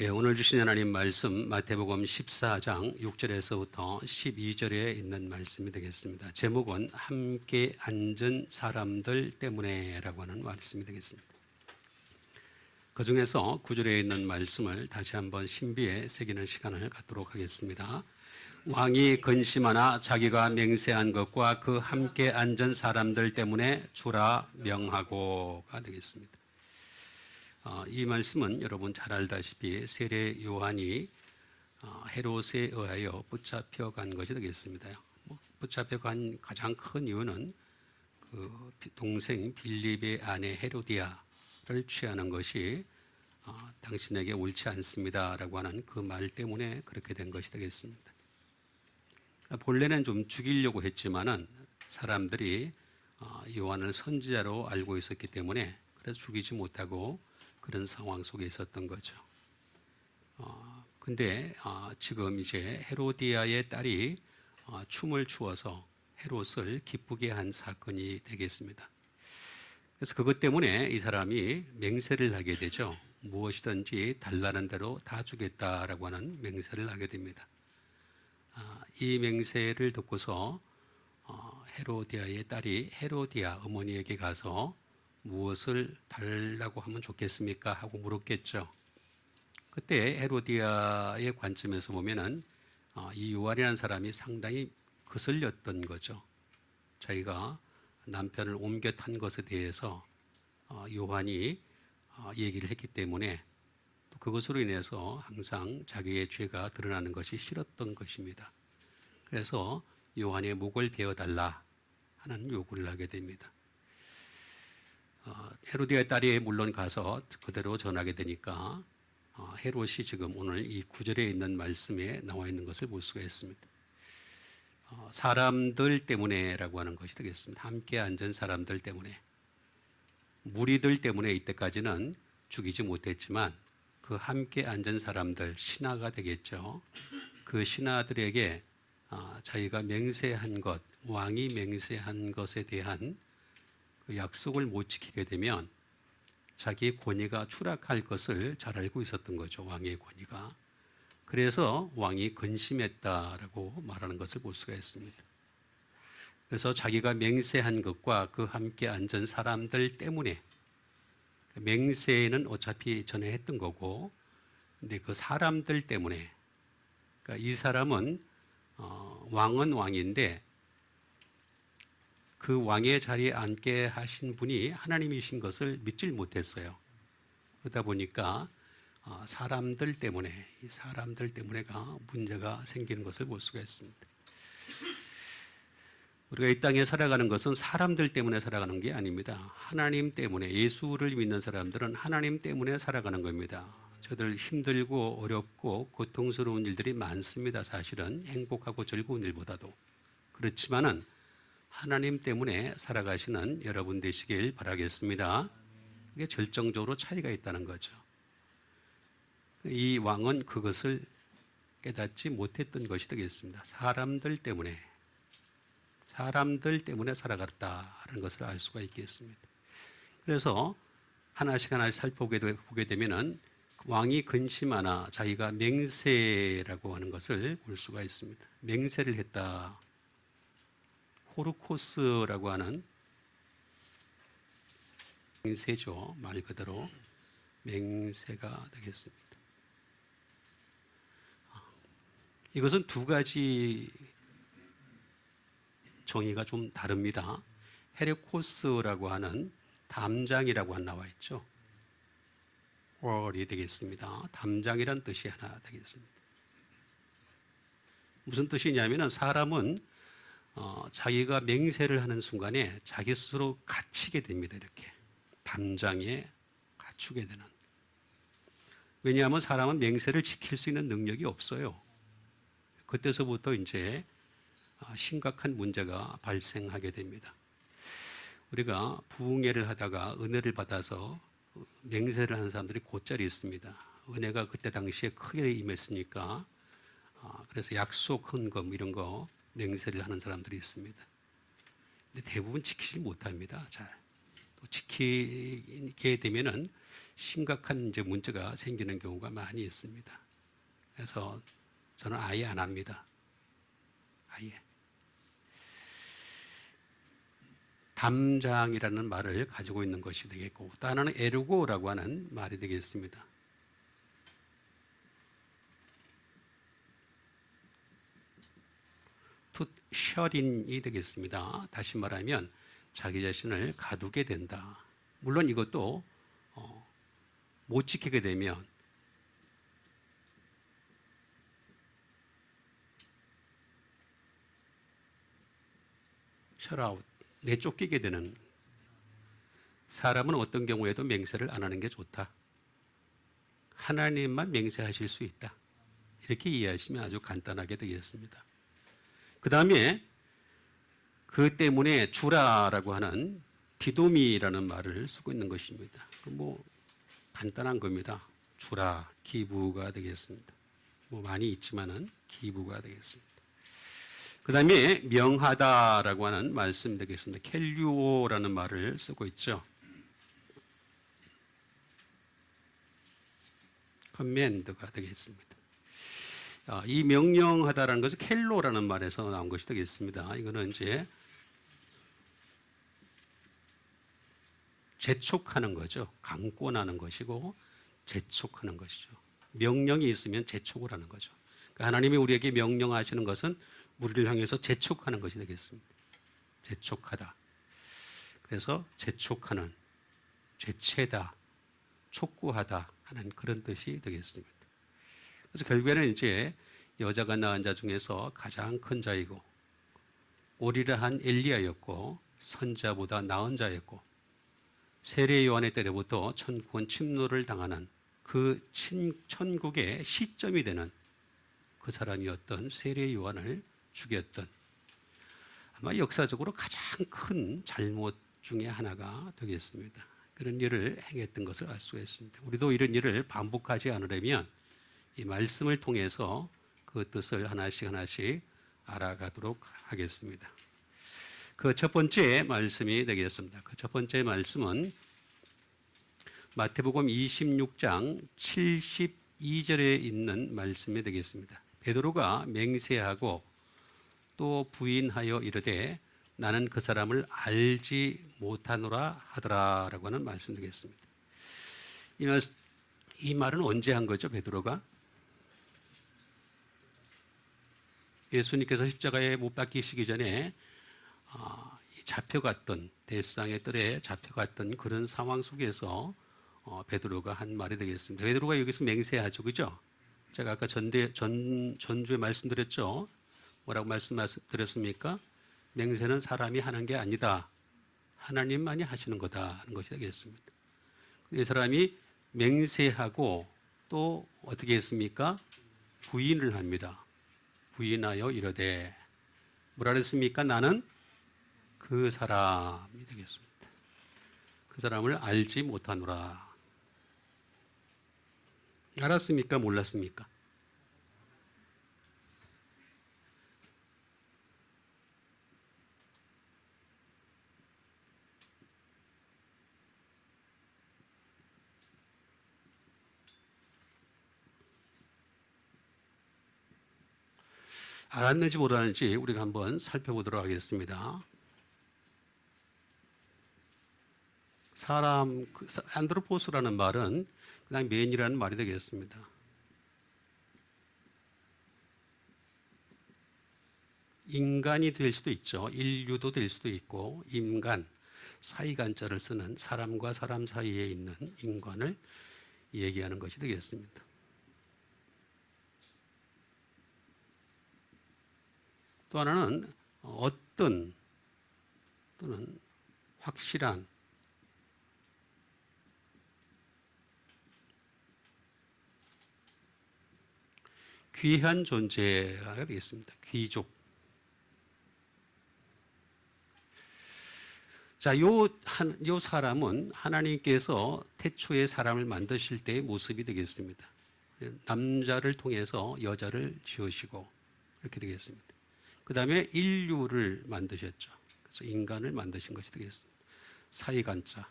예, 오늘 주신 하나님 말씀 마태복음 14장 6절에서부터 12절에 있는 말씀이 되겠습니다. 제목은 함께 앉은 사람들 때문에라고 하는 말씀이 되겠습니다. 그 중에서 9절에 있는 말씀을 다시 한번 신비에 새기는 시간을 갖도록 하겠습니다. 왕이 근심하나 자기가 맹세한 것과 그 함께 앉은 사람들 때문에 주라 명하고가 되겠습니다. 이 말씀은 여러분 잘 알다시피 세례 요한이 헤롯에 의하여 붙잡혀 간 것이 되겠습니다. 붙잡혀 간 가장 큰 이유는 그 동생 빌립의 아내 헤로디아를 취하는 것이 당신에게 옳지 않습니다라고 하는 그 말 때문에 그렇게 된 것이 되겠습니다. 본래는 좀 죽이려고 했지만은 사람들이 요한을 선지자로 알고 있었기 때문에 그래서 죽이지 못하고 그런 상황 속에 있었던 거죠. 근데 지금 이제 헤로디아의 딸이 춤을 추어서 헤롯을 기쁘게 한 사건이 되겠습니다. 그래서 그것 때문에 이 사람이 맹세를 하게 되죠. 무엇이든지 달라는 대로 다 주겠다라고 하는 맹세를 하게 됩니다. 이 맹세를 듣고서 헤로디아의 딸이 헤로디아 어머니에게 가서 무엇을 달라고 하면 좋겠습니까? 하고 물었겠죠. 그때 헤로디아의 관점에서 보면은 이 요한이라는 사람이 상당히 거슬렸던 거죠. 자기가 남편을 옮겨 탄 것에 대해서 요한이 얘기를 했기 때문에 또 그것으로 인해서 항상 자기의 죄가 드러나는 것이 싫었던 것입니다. 그래서 요한의 목을 베어달라 하는 요구를 하게 됩니다. 헤로디아의 딸이 물론 가서 그대로 전하게 되니까 헤롯이 지금 오늘 이 9절에 있는 말씀에 나와 있는 것을 볼 수가 있습니다. 사람들 때문에라고 하는 것이 되겠습니다. 함께 앉은 사람들 때문에. 무리들 때문에 이때까지는 죽이지 못했지만 그 함께 앉은 사람들, 신하가 되겠죠. 그 신하들에게 자기가 맹세한 것, 왕이 맹세한 것에 대한 그 약속을 못 지키게 되면 자기의 권위가 추락할 것을 잘 알고 있었던 거죠. 왕의 권위가. 그래서 왕이 근심했다라고 말하는 것을 볼 수가 있습니다. 그래서 자기가 맹세한 것과 그 함께 앉은 사람들 때문에 맹세는 어차피 전에 했던 거고 근데 그 사람들 때문에 그러니까 이 사람은 왕은 왕인데 그 왕의 자리에 앉게 하신 분이 하나님이신 것을 믿질 못했어요. 그러다 보니까 사람들 때문에가 문제가 생기는 것을 볼 수가 있습니다. 우리가 이 땅에 살아가는 것은 사람들 때문에 살아가는 게 아닙니다. 하나님 때문에, 예수를 믿는 사람들은 하나님 때문에 살아가는 겁니다. 저들 힘들고 어렵고 고통스러운 일들이 많습니다. 사실은 행복하고 즐거운 일보다도. 그렇지만은 하나님 때문에 살아가시는 여러분 되시길 바라겠습니다. 이게 절정적으로 차이가 있다는 거죠. 이 왕은 그것을 깨닫지 못했던 것이 되겠습니다. 사람들 때문에 살아갔다는 것을 알 수가 있겠습니다. 그래서 하나씩 살펴보게 되면은 왕이 근심하나 자기가 맹세라고 하는 것을 볼 수가 있습니다. 맹세를 했다. 호르코스라고 하는 맹세죠. 말 그대로 맹세가 되겠습니다. 이것은 두 가지 정의가 좀 다릅니다. 헤레코스라고 하는 담장이라고 나와 있죠. 월이 되겠습니다. 담장이란 뜻이 하나 되겠습니다. 무슨 뜻이냐면은 사람은 자기가 맹세를 하는 순간에 자기 스스로 갇히게 됩니다. 이렇게 담장에 갇히게 되는. 왜냐하면 사람은 맹세를 지킬 수 있는 능력이 없어요. 그때서부터 이제 심각한 문제가 발생하게 됩니다. 우리가 부흥회를 하다가 은혜를 받아서 맹세를 하는 사람들이 곧자리 있습니다. 은혜가 그때 당시에 크게 임했으니까 그래서 약속 헌금 이런 거 맹세를 하는 사람들이 있습니다. 근데 대부분 지키지 못합니다. 잘. 또 지키게 되면은 심각한 이제 문제가 생기는 경우가 많이 있습니다. 그래서 저는 아예 안 합니다. 아예. 담장이라는 말을 가지고 있는 것이 되겠고, 또 하나는 에르고라고 하는 말이 되겠습니다. tut셔린이 되겠습니다. 다시 말하면 자기 자신을 가두게 된다. 물론 이것도 못 지키게 되면 셔라웃, 내쫓기게 되는. 사람은 어떤 경우에도 맹세를 안 하는 게 좋다. 하나님만 맹세하실 수 있다. 이렇게 이해하시면 아주 간단하게 되겠습니다. 그 다음에 그 때문에 주라라고 하는 디도미라는 말을 쓰고 있는 것입니다. 뭐 간단한 겁니다. 주라, 기부가 되겠습니다. 뭐 많이 있지만은 기부가 되겠습니다. 그 다음에 명하다라고 하는 말씀 되겠습니다. 켈류오라는 말을 쓰고 있죠. 커맨드가 되겠습니다. 이 명령하다라는 것은 켈로라는 말에서 나온 것이 되겠습니다. 이거는 이제 재촉하는 거죠. 강권하는 것이고 재촉하는 것이죠. 명령이 있으면 재촉을 하는 거죠. 그러니까 하나님이 우리에게 명령하시는 것은 우리를 향해서 재촉하는 것이 되겠습니다. 재촉하다. 그래서 재촉하는, 죄채다, 촉구하다 하는 그런 뜻이 되겠습니다. 그래서 결국에는 이제 여자가 낳은 자 중에서 가장 큰 자이고 오리라한 엘리야였고 선자보다 나은 자였고 세례 요한의 때로부터 천국은 침노를 당하는 그 천국의 시점이 되는 그 사람이었던 세례 요한을 죽였던 아마 역사적으로 가장 큰 잘못 중에 하나가 되겠습니다. 그런 일을 행했던 것을 알 수가 있습니다. 우리도 이런 일을 반복하지 않으려면 이 말씀을 통해서 그 뜻을 하나씩 하나씩 알아가도록 하겠습니다. 그 첫 번째 말씀이 되겠습니다. 그 첫 번째 말씀은 마태복음 26장 72절에 있는 말씀이 되겠습니다. 베드로가 맹세하고 또 부인하여 이르되 나는 그 사람을 알지 못하노라 하더라라고 하는 말씀 되겠습니다. 이 말은 언제 한 거죠, 베드로가? 예수님께서 십자가에 못 박히시기 전에 잡혀갔던 대상의 뜰에 잡혀갔던 그런 상황 속에서 베드로가 한 말이 되겠습니다. 베드로가 여기서 맹세하죠, 그죠? 제가 아까 전주에 말씀드렸죠. 뭐라고 말씀드렸습니까? 맹세는 사람이 하는 게 아니다. 하나님만이 하시는 거다 하는 것이 되겠습니다. 이 사람이 맹세하고 또 어떻게 했습니까? 부인을 합니다. 부인하여 이르되 뭐라 그랬습니까? 나는 그 사람이 되겠습니다. 그 사람을 알지 못하노라. 알았습니까? 몰랐습니까? 알았는지 모르는지 우리가 한번 살펴보도록 하겠습니다. 사람, 안드로포스라는 말은 그냥 맨이라는 말이 되겠습니다. 인간이 될 수도 있죠. 인류도 될 수도 있고 인간, 사이간자를 쓰는 사람과 사람 사이에 있는 인간을 얘기하는 것이 되겠습니다. 또 하나는 어떤 또는 확실한 귀한 존재가 되겠습니다. 귀족. 자, 요 사람은 하나님께서 태초에 사람을 만드실 때의 모습이 되겠습니다. 남자를 통해서 여자를 지으시고 이렇게 되겠습니다. 그 다음에 인류를 만드셨죠. 그래서 인간을 만드신 것이 되겠습니다. 사이간자.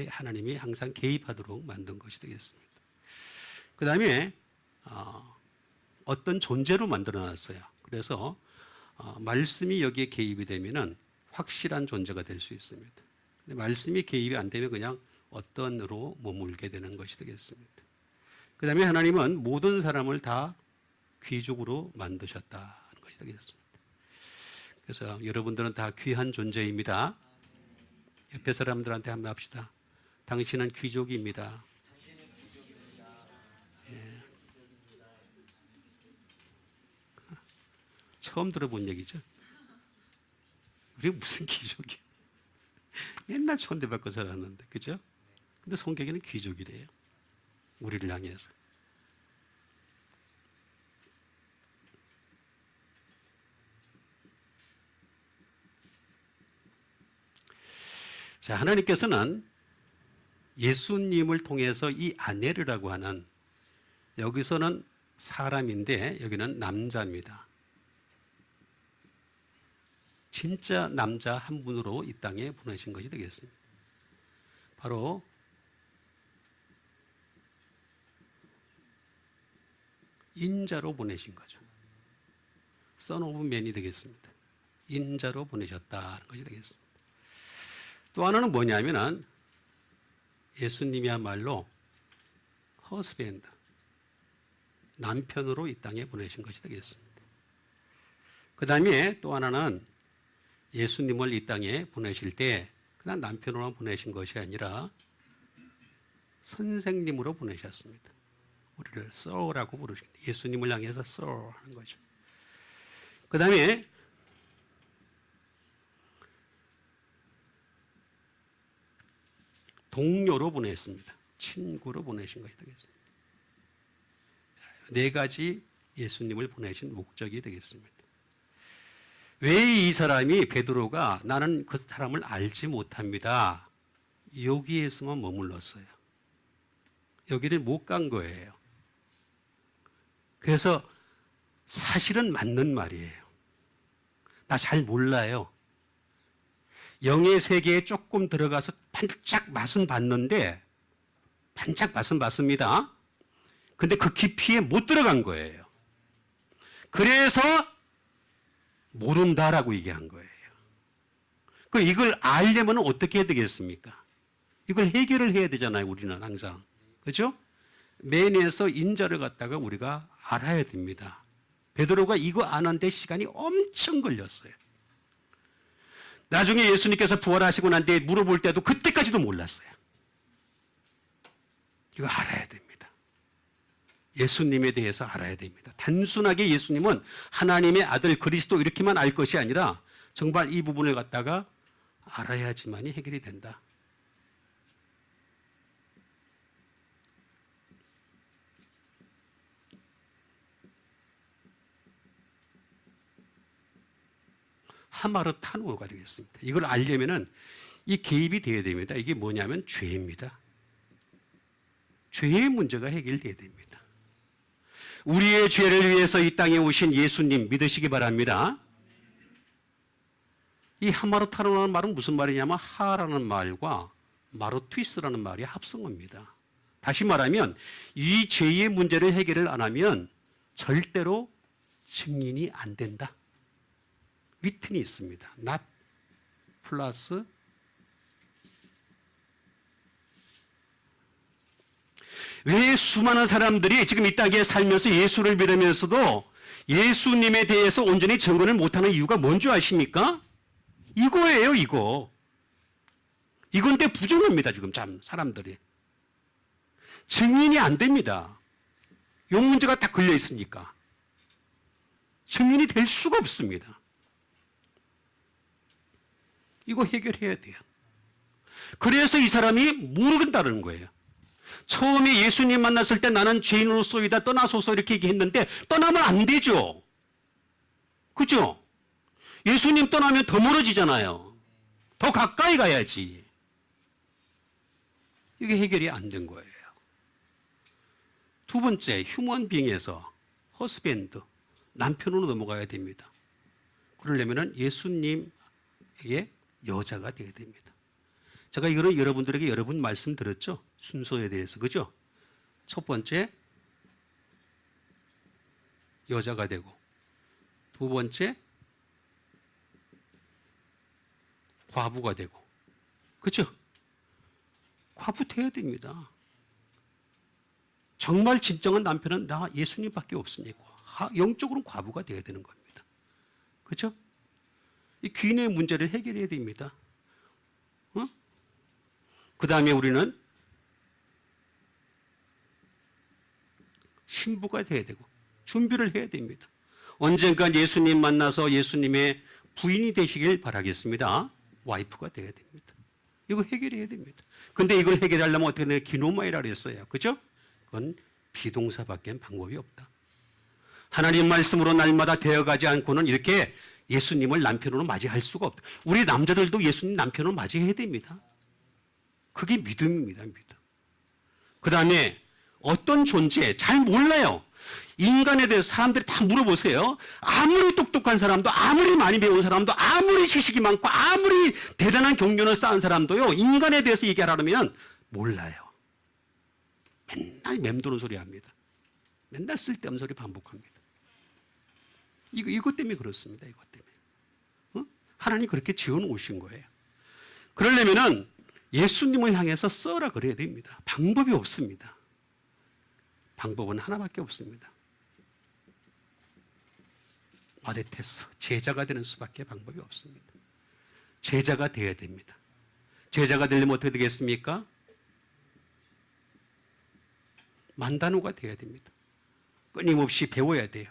하나님이 항상 개입하도록 만든 것이 되겠습니다. 그 다음에 어떤 존재로 만들어놨어요. 그래서 말씀이 여기에 개입이 되면은 확실한 존재가 될 수 있습니다. 근데 말씀이 개입이 안 되면 그냥 어떤으로 머물게 되는 것이 되겠습니다. 그 다음에 하나님은 모든 사람을 다 귀족으로 만드셨다는 것이 되겠습니다. 그래서 여러분들은 다 귀한 존재입니다. 옆에 사람들한테 한번 합시다. 당신은 귀족입니다. 예. 처음 들어본 얘기죠. 우리 무슨 귀족이야? 맨날 촌대받고 살았는데, 그죠? 근데 성경에는 귀족이래요. 우리를 향해서. 자, 하나님께서는 예수님을 통해서 이 아내르라고 하는, 여기서는 사람인데 여기는 남자입니다. 진짜 남자 한 분으로 이 땅에 보내신 것이 되겠습니다. 바로 인자로 보내신 거죠. Son of Man이 되겠습니다. 인자로 보내셨다는 것이 되겠습니다. 또 하나는 뭐냐면은 예수님이야말로 husband, 남편으로 이 땅에 보내신 것이 되겠습니다. 그 다음에 또 하나는 예수님을 이 땅에 보내실 때 그냥 남편으로만 보내신 것이 아니라 선생님으로 보내셨습니다. 우리를 Sir라고 부르십니다. 예수님을 향해서 Sir 하는 거죠. 그 다음에 동료로 보냈습니다. 친구로 보내신 것이 되겠습니다. 네 가지 예수님을 보내신 목적이 되겠습니다. 왜 이 사람이 베드로가 나는 그 사람을 알지 못합니다. 여기에서만 머물렀어요. 여기를 못 간 거예요. 그래서 사실은 맞는 말이에요. 나 잘 몰라요. 영의 세계에 조금 들어가서 반짝 맛은 봤는데, 반짝 맛은 봤습니다. 근데 그 깊이에 못 들어간 거예요. 그래서 모른다라고 얘기한 거예요. 그 이걸 알려면 어떻게 해야 되겠습니까? 이걸 해결을 해야 되잖아요, 우리는 항상. 그렇죠? 맨에서 인자를 갖다가 우리가 알아야 됩니다. 베드로가 이거 아는데 시간이 엄청 걸렸어요. 나중에 예수님께서 부활하시고 난 뒤에 물어볼 때도 그때까지도 몰랐어요. 이거 알아야 됩니다. 예수님에 대해서 알아야 됩니다. 단순하게 예수님은 하나님의 아들 그리스도 이렇게만 알 것이 아니라 정말 이 부분을 갖다가 알아야지만이 해결이 된다. 하마르타노가 되겠습니다. 이걸 알려면은 이 개입이 되어야 됩니다. 이게 뭐냐면 죄입니다. 죄의 문제가 해결돼야 됩니다. 우리의 죄를 위해서 이 땅에 오신 예수님 믿으시기 바랍니다. 이 하마르타노라는 말은 무슨 말이냐면 하라는 말과 마르투이스라는 말이 합성어입니다. 다시 말하면 이 죄의 문제를 해결을 안 하면 절대로 증인이 안 된다. 위튼이 있습니다. not 플러스 왜 수많은 사람들이 지금 이 땅에 살면서 예수를 믿으면서도 예수님에 대해서 온전히 증거를 못하는 이유가 뭔지 아십니까? 이거예요, 이거. 이건데 부정합니다, 지금 참 사람들이. 증인이 안 됩니다. 요 문제가 딱 걸려 있으니까. 증인이 될 수가 없습니다. 이거 해결해야 돼요. 그래서 이 사람이 모르겠다는 거예요. 처음에 예수님 만났을 때 나는 죄인으로서이다 떠나소서 이렇게 얘기했는데 떠나면 안 되죠. 그죠? 예수님 떠나면 더 멀어지잖아요. 더 가까이 가야지. 이게 해결이 안 된 거예요. 두 번째, 휴먼 빙에서 허스밴드, 남편으로 넘어가야 됩니다. 그러려면 예수님에게 여자가 되어야 됩니다. 제가 이거는 여러분들에게 여러 번 말씀드렸죠. 순서에 대해서. 그죠? 첫 번째, 여자가 되고, 두 번째, 과부가 되고. 그죠? 과부 돼야 됩니다. 정말 진정한 남편은 나 예수님밖에 없으니까 영적으로는 과부가 돼야 되는 겁니다. 그렇죠? 이 귀인의 문제를 해결해야 됩니다. 그 다음에 우리는 신부가 돼야 되고 준비를 해야 됩니다. 언젠간 예수님 만나서 예수님의 부인이 되시길 바라겠습니다. 와이프가 돼야 됩니다. 이거 해결해야 됩니다. 근데 이걸 해결하려면 어떻게 해야 기노마이라 그랬어요. 그죠? 그건 비동사밖에 방법이 없다. 하나님 말씀으로 날마다 되어가지 않고는 이렇게 예수님을 남편으로 맞이할 수가 없다. 우리 남자들도 예수님 남편으로 맞이해야 됩니다. 그게 믿음입니다. 믿음. 그 다음에 어떤 존재 잘 몰라요. 인간에 대해서 사람들이 다 물어보세요. 아무리 똑똑한 사람도, 아무리 많이 배운 사람도, 아무리 지식이 많고 아무리 대단한 경륜을 쌓은 사람도요, 인간에 대해서 얘기하려면 몰라요. 맨날 맴도는 소리 합니다. 맨날 쓸데없는 소리 반복합니다. 이것 때문에 그렇습니다. 이것 때문에. 하나님 그렇게 지어놓으신 거예요. 그러려면은 예수님을 향해서 써라 그래야 됩니다. 방법이 없습니다. 방법은 하나밖에 없습니다. 마데테스, 제자가 되는 수밖에 방법이 없습니다. 제자가 되어야 됩니다. 제자가 되려면 어떻게 되겠습니까? 만다노가 되어야 됩니다. 끊임없이 배워야 돼요.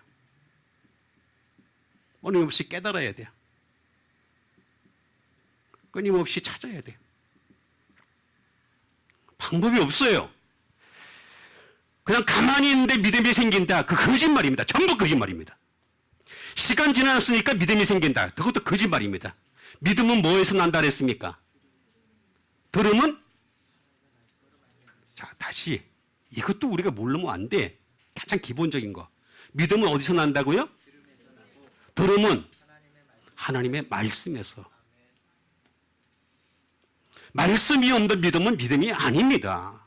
끊임없이 깨달아야 돼요. 끊임없이 찾아야 돼요. 방법이 없어요. 그냥 가만히 있는데 믿음이 생긴다. 그 거짓말입니다. 전부 거짓말입니다. 시간 지났으니까 믿음이 생긴다. 그것도 거짓말입니다. 믿음은 뭐에서 난다 그랬습니까? 들음은? 자, 다시. 이것도 우리가 모르면 안 돼. 가장 기본적인 거. 믿음은 어디서 난다고요? 들음은 하나님의 말씀에서. 말씀이 없는 믿음은 믿음이 아닙니다.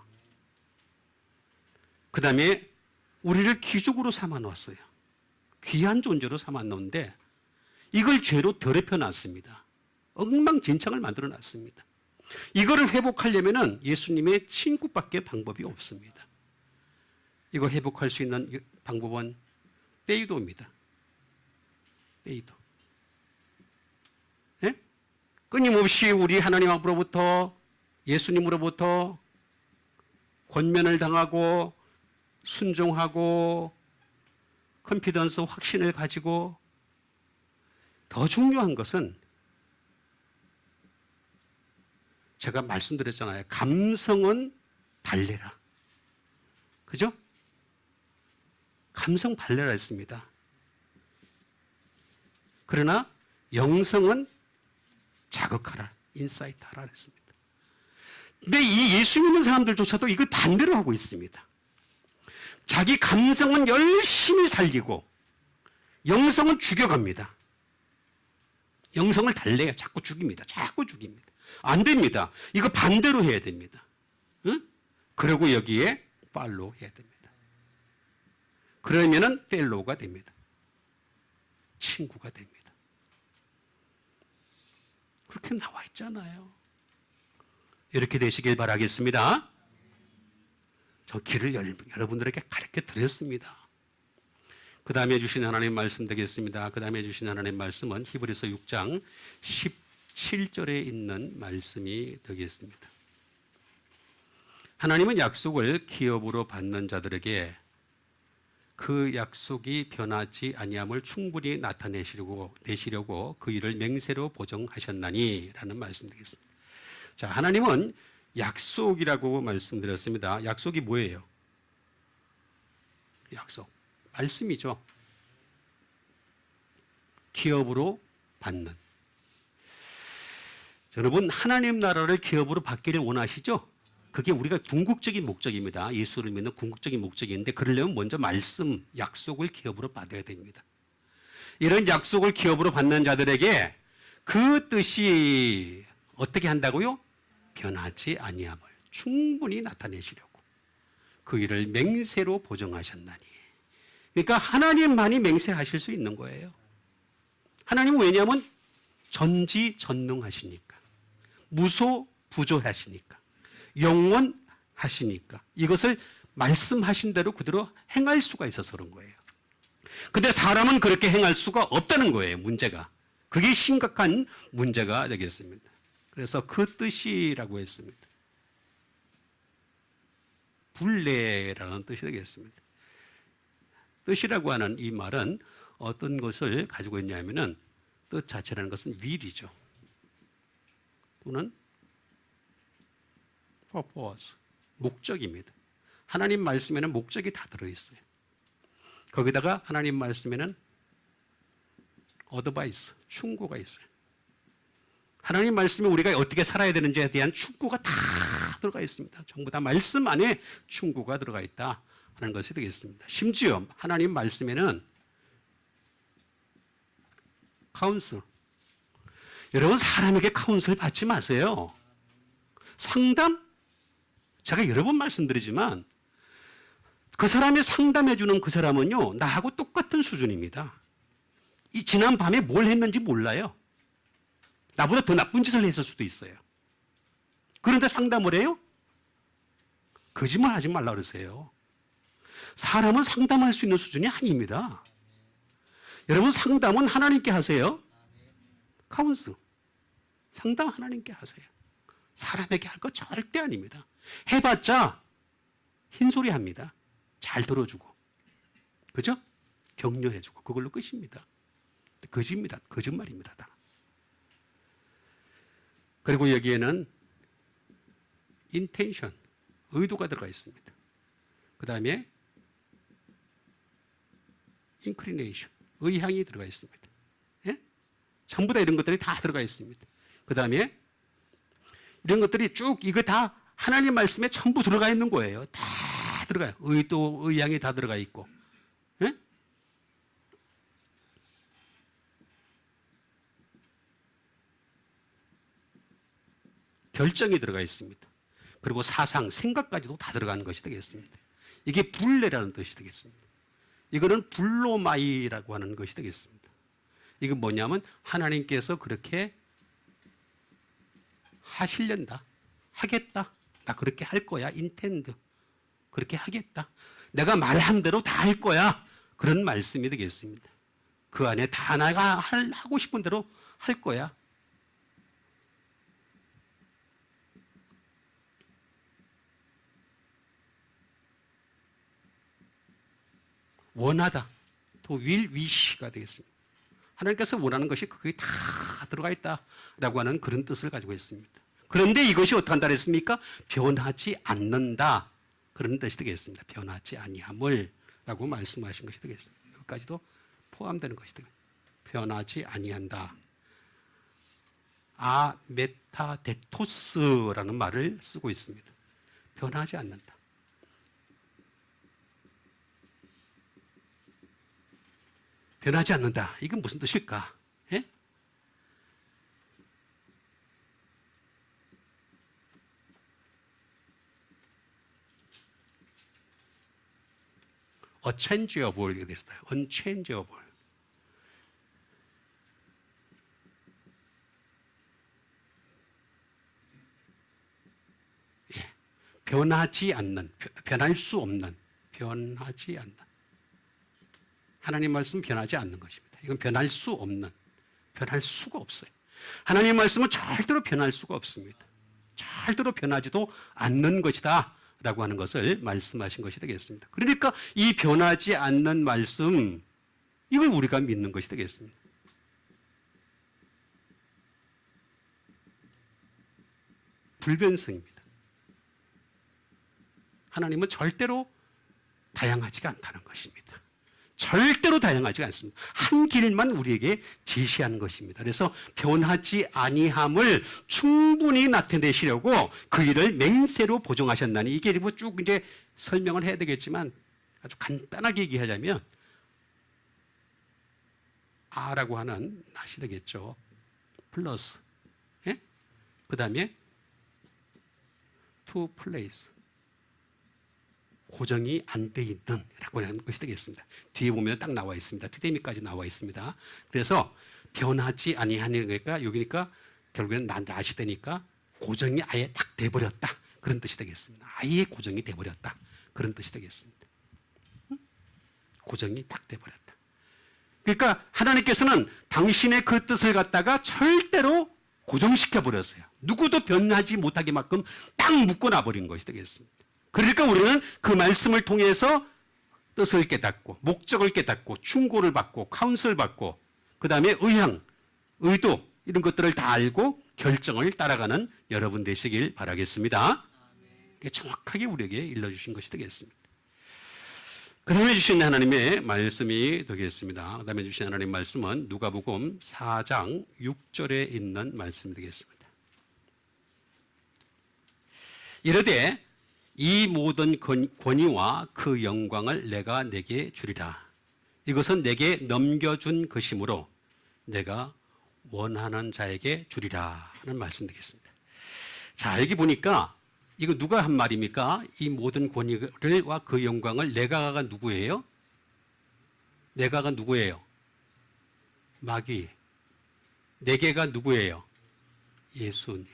그 다음에 우리를 귀족으로 삼아놨어요. 귀한 존재로 삼아놓는데 이걸 죄로 더럽혀 놨습니다. 엉망진창을 만들어 놨습니다. 이거를 회복하려면 예수님의 친구밖에 방법이 없습니다. 이거 회복할 수 있는 방법은 페이도입니다. 페이도. 네? 끊임없이 우리 하나님 앞으로부터 예수님으로부터 권면을 당하고 순종하고 컨피던스 확신을 가지고 더 중요한 것은 제가 말씀드렸잖아요. 감성은 달래라. 그죠? 감성 발레라 했습니다. 그러나 영성은 자극하라. 인사이트 하라 했습니다. 근데 이 예수 믿는 사람들조차도 이걸 반대로 하고 있습니다. 자기 감성은 열심히 살리고 영성은 죽여갑니다. 영성을 달래야 자꾸 죽입니다. 자꾸 죽입니다. 안 됩니다. 이거 반대로 해야 됩니다. 응? 그리고 여기에 팔로우 해야 됩니다. 그러면은 펠로우가 됩니다. 친구가 됩니다. 그렇게 나와 있잖아요. 이렇게 되시길 바라겠습니다. 저 길을 여러분들에게 가르쳐 드렸습니다. 그 다음에 주신 하나님 말씀 되겠습니다. 그 다음에 주신 하나님 말씀은 히브리서 6장 17절에 있는 말씀이 되겠습니다. 하나님은 약속을 기업으로 받는 자들에게 그 약속이 변하지 아니함을 충분히 나타내시려고 그 일을 맹세로 보정하셨나니 라는 말씀 되겠습니다. 자, 하나님은 약속이라고 말씀드렸습니다. 약속이 뭐예요? 약속. 말씀이죠. 기업으로 받는. 여러분, 하나님 나라를 기업으로 받기를 원하시죠? 그게 우리가 궁극적인 목적입니다. 예수를 믿는 궁극적인 목적인데 그러려면 먼저 말씀, 약속을 기업으로 받아야 됩니다. 이런 약속을 기업으로 받는 자들에게 그 뜻이 어떻게 한다고요? 변하지 아니함을 충분히 나타내시려고 그 일을 맹세로 보정하셨나니. 그러니까 하나님만이 맹세하실 수 있는 거예요. 하나님은 왜냐하면 전지전능하시니까, 무소부조하시니까, 영원하시니까 이것을 말씀하신 대로 그대로 행할 수가 있어서 그런 거예요. 근데 사람은 그렇게 행할 수가 없다는 거예요. 문제가. 그게 심각한 문제가 되겠습니다. 그래서 그 뜻이라고 했습니다. 불례라는 뜻이 되겠습니다. 뜻이라고 하는 이 말은 어떤 것을 가지고 있냐면은 뜻 자체라는 것은 will이죠. 또는 purpose, 목적입니다. 하나님 말씀에는 목적이 다 들어있어요. 거기다가 하나님 말씀에는 어드바이스, 충고가 있어요. 하나님 말씀에 우리가 어떻게 살아야 되는지에 대한 충고가 다 들어가 있습니다. 전부 다 말씀 안에 충고가 들어가 있다 하는 것이 되겠습니다. 심지어 하나님 말씀에는 카운슬, 여러분 사람에게 카운슬 받지 마세요. 상담? 제가 여러 번 말씀드리지만 그 사람이 상담해 주는 그 사람은요, 나하고 똑같은 수준입니다. 이 지난 밤에 뭘 했는지 몰라요. 나보다 더 나쁜 짓을 했을 수도 있어요. 그런데 상담을 해요? 거짓말 하지 말라 그러세요. 사람은 상담할 수 있는 수준이 아닙니다. 여러분 상담은 하나님께 하세요. 카운슬. 상담 하나님께 하세요. 사람에게 할 거 절대 아닙니다. 해봤자 흰소리 합니다. 잘 들어주고. 그죠? 격려해주고. 그걸로 끝입니다. 거짓입니다. 거짓말입니다. 다. 그리고 여기에는 intention, 의도가 들어가 있습니다. 그 다음에 inclination, 의향이 들어가 있습니다. 예? 전부 다 이런 것들이 다 들어가 있습니다. 그 다음에 이런 것들이 쭉 이거 다 하나님 말씀에 전부 들어가 있는 거예요. 다 들어가요. 의도, 의향이 다 들어가 있고. 예? 결정이 들어가 있습니다. 그리고 사상, 생각까지도 다 들어가는 것이 되겠습니다. 이게 불례라는 뜻이 되겠습니다. 이거는 불로마이라고 하는 것이 되겠습니다. 이건 뭐냐면 하나님께서 그렇게 하시련다, 하겠다, 나 그렇게 할 거야, 인텐드, 그렇게 하겠다, 내가 말한 대로 다 할 거야, 그런 말씀이 되겠습니다. 그 안에 다 내가 하고 싶은 대로 할 거야. 원하다, 또 will, wish가 되겠습니다. 하나님께서 원하는 것이 거기에 다 들어가 있다라고 하는 그런 뜻을 가지고 있습니다. 그런데 이것이 어떻게 한다 그랬습니까? 변하지 않는다, 그런 뜻이 되겠습니다. 변하지 아니함을 라고 말씀하신 것이 되겠습니다. 여기까지도 포함되는 것이 되겠습니다. 변하지 아니한다. 메타데토스라는 말을 쓰고 있습니다. 변하지 않는다. 변하지 않는다. 이건 무슨 뜻일까? 예? unchangeable 이렇게 됐어요. unchangeable. 예. 변하지 않는, 변할 수 없는, 변하지 않는. 하나님 말씀 변하지 않는 것입니다. 이건 변할 수 없는, 변할 수가 없어요. 하나님 말씀은 절대로 변할 수가 없습니다. 절대로 변하지도 않는 것이다 라고 하는 것을 말씀하신 것이 되겠습니다. 그러니까 이 변하지 않는 말씀, 이걸 우리가 믿는 것이 되겠습니다. 불변성입니다. 하나님은 절대로 다양하지가 않다는 것입니다. 절대로 다양하지 않습니다. 한 길만 우리에게 제시하는 것입니다. 그래서 변하지 아니함을 충분히 나타내시려고 그 일을 맹세로 보정하셨나니, 이게 뭐 쭉 이제 설명을 해야 되겠지만 아주 간단하게 얘기하자면 아라고 하는 낫이 되겠죠. 플러스, 예? 그 다음에 to place. 고정이 안 돼 있는 라고 하는 것이 되겠습니다. 뒤에 보면 딱 나와 있습니다. 트데미까지 나와 있습니다. 그래서 변하지 아니하는 거니까 여기니까 결국에는 낫이 되니까 고정이 아예 딱 돼버렸다. 그런 뜻이 되겠습니다. 아예 고정이 돼버렸다. 그런 뜻이 되겠습니다. 고정이 딱 돼버렸다. 그러니까 하나님께서는 당신의 그 뜻을 갖다가 절대로 고정시켜 버렸어요. 누구도 변하지 못하게 만큼 딱 묶어놔 버린 것이 되겠습니다. 그러니까 우리는 그 말씀을 통해서 뜻을 깨닫고 목적을 깨닫고 충고를 받고 카운슬을 받고 그 다음에 의향, 의도 이런 것들을 다 알고 결정을 따라가는 여러분 되시길 바라겠습니다. 이게 정확하게 우리에게 일러주신 것이 되겠습니다. 그 다음에 주신 하나님의 말씀이 되겠습니다. 그 다음에 주신 하나님의 말씀은 누가복음 4장 6절에 있는 말씀이 되겠습니다. 이르되 이 모든 권위와 그 영광을 내가 내게 주리라. 이것은 내게 넘겨준 것이므로 내가 원하는 자에게 주리라 하는 말씀 되겠습니다. 자, 여기 보니까 이거 누가 한 말입니까? 이 모든 권위와 그 영광을 내가가 누구예요? 내가가 누구예요? 마귀. 내게가 누구예요? 예수님.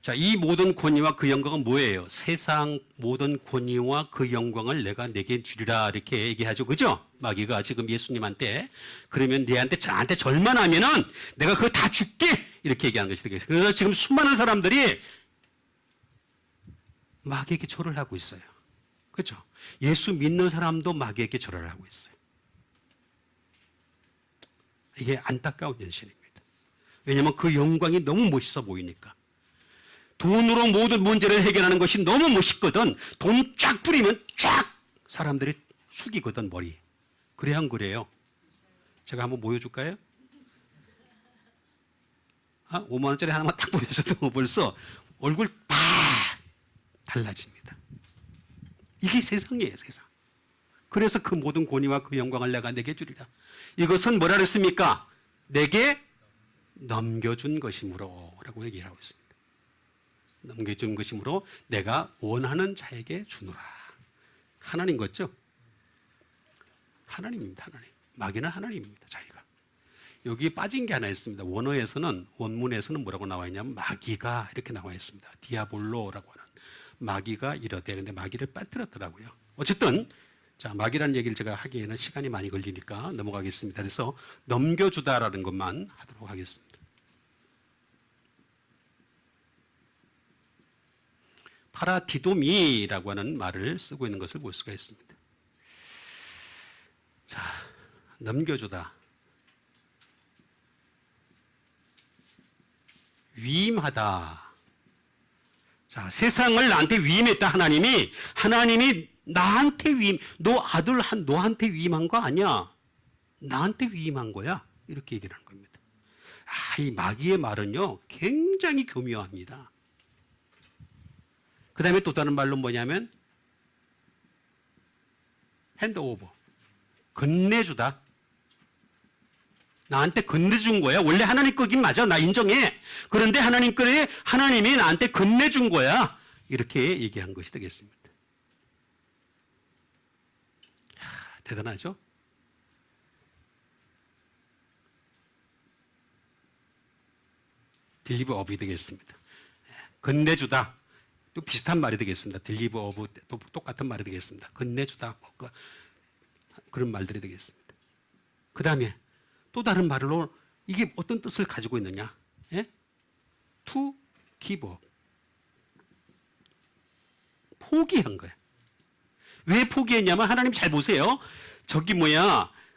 자, 이 모든 권위와 그 영광은 뭐예요? 세상 모든 권위와 그 영광을 내가 내게 주리라 이렇게 얘기하죠. 그죠? 마귀가 지금 예수님한테 그러면 나한테 절만 하면은 내가 그거 다 줄게 이렇게 얘기하는 것이 되겠어요. 그래서 지금 수많은 사람들이 마귀에게 절을 하고 있어요. 그죠? 예수 믿는 사람도 마귀에게 절을 하고 있어요. 이게 안타까운 현실입니다. 왜냐하면 그 영광이 너무 멋있어 보이니까. 돈으로 모든 문제를 해결하는 것이 너무 멋있거든. 돈 쫙 뿌리면 쫙 사람들이 숙이거든 머리. 그래야 안 그래요? 제가 한번 보여줄까요? 5만 원짜리 하나만 딱 보여줘도 벌써 얼굴 팍 달라집니다. 이게 세상이에요, 세상. 그래서 그 모든 권위와 그 영광을 내가 내게 주리라. 이것은 뭐라 그랬습니까? 내게 넘겨준 것이므로 라고 얘기하고 있습니다. 넘겨준 것이므로 내가 원하는 자에게 주노라. 하나님 같죠? 하나님입니다. 하나님. 마귀는 하나님입니다. 자기가. 여기 빠진 게 하나 있습니다. 원문에서는 뭐라고 나와 있냐면 마귀가 이렇게 나와 있습니다. 디아볼로라고 하는 마귀가 이러대. 근데 마귀를 빠뜨렸더라고요. 어쨌든 자, 마귀라는 얘기를 제가 하기에는 시간이 많이 걸리니까 넘어가겠습니다. 그래서 넘겨주다라는 것만 하도록 하겠습니다. 파라디도미라고 하는 말을 쓰고 있는 것을 볼 수가 있습니다. 자, 넘겨주다. 위임하다. 자, 세상을 나한테 위임했다 하나님이 나한테 너한테 위임한 거 아니야. 나한테 위임한 거야. 이렇게 얘기를 하는 겁니다. 이 마귀의 말은요, 굉장히 교묘합니다. 그 다음에 또 다른 말로 뭐냐면 핸드오버. 건네주다. 나한테 건네준 거야. 원래 하나님 거긴 맞아. 나 인정해. 그런데 하나님이 나한테 건네준 거야. 이렇게 얘기한 것이 되겠습니다. 대단하죠? 딜리버 업이 되겠습니다. 건네주다. 또 비슷한 말이 되겠습니다. 딜리버 오브 또 똑같은 말이 되겠습니다. 건네주다. 그런 말들이 되겠습니다. 그 다음에 또 다른 말로 이게 어떤 뜻을 가지고 있느냐? To give up. 포기한 거야. 왜 포기했냐면 하나님 잘 보세요.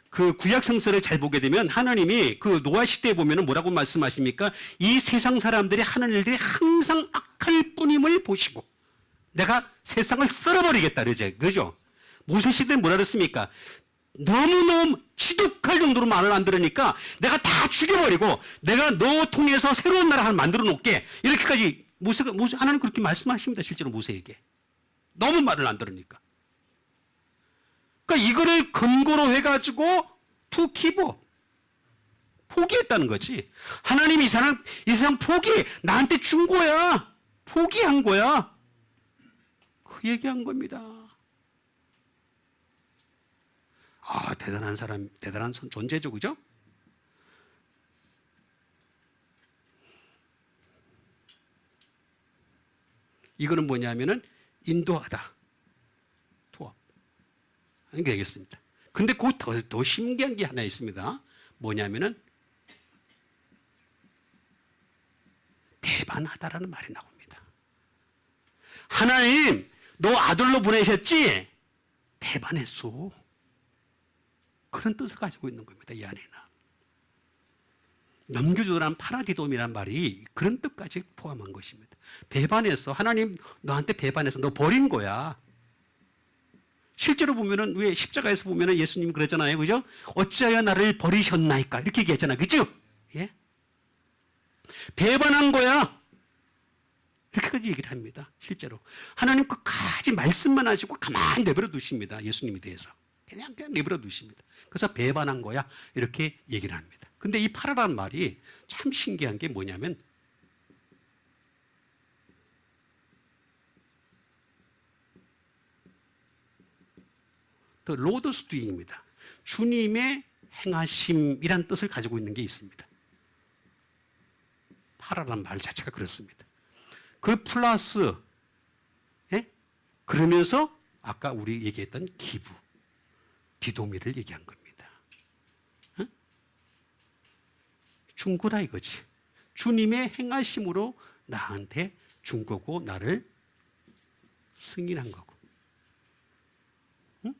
그 구약 성서를 잘 보게 되면 하나님이 그 노아 시대에 보면은 뭐라고 말씀하십니까? 이 세상 사람들이 하는 일들이 항상 악할 뿐임을 보시고 내가 세상을 썰어버리겠다 그러죠? 모세 시대는 뭐라 그랬습니까? 너무너무 지독할 정도로 말을 안 들으니까 내가 다 죽여버리고 내가 너 통해서 새로운 나라 하나 만들어 놓을게. 이렇게까지 하나님 그렇게 말씀하십니다. 실제로 모세에게. 너무 말을 안 들으니까. 그러니까 이거를 근거로 해가지고 to give up. 포기했다는 거지. 하나님 이 세상 포기해. 나한테 준 거야. 포기한 거야. 그 얘기한 겁니다. 아, 대단한 사람, 대단한 존재죠, 그죠? 이거는 뭐냐면은 인도하다. 투합. 이게 되겠습니다. 근데 그 더 신기한 게 하나 있습니다. 뭐냐면은 배반하다라는 말이 나옵니다. 하나님, 너 아들로 보내셨지? 배반했어. 그런 뜻을 가지고 있는 겁니다. 이 안에는. 넘겨주라는 파라디돔이란 말이 그런 뜻까지 포함한 것입니다. 배반해서 하나님 너한테 배반해서 너 버린 거야. 실제로 보면은 왜 십자가에서 보면은 예수님 그러잖아요, 그죠? 어찌하여 나를 버리셨나이까 이렇게 얘기했잖아, 그죠? 예? 배반한 거야. 이렇게까지 얘기를 합니다. 실제로 하나님 끝까지 말씀만 하시고 가만히 내버려 두십니다. 예수님에 대해서 그냥 내버려 두십니다. 그래서 배반한 거야 이렇게 얘기를 합니다. 근데 이 파라라는 말이 참 신기한 게 뭐냐면 The Lord's doing입니다. 주님의 행하심이란 뜻을 가지고 있는 게 있습니다. 파라라는 말 자체가 그렇습니다. 그 플러스 그러면서 아까 우리 얘기했던 기부, 디도미를 얘기한 겁니다. 준 거라 이거지. 주님의 행하심으로 나한테 준 거고 나를 승인한 거고. 응?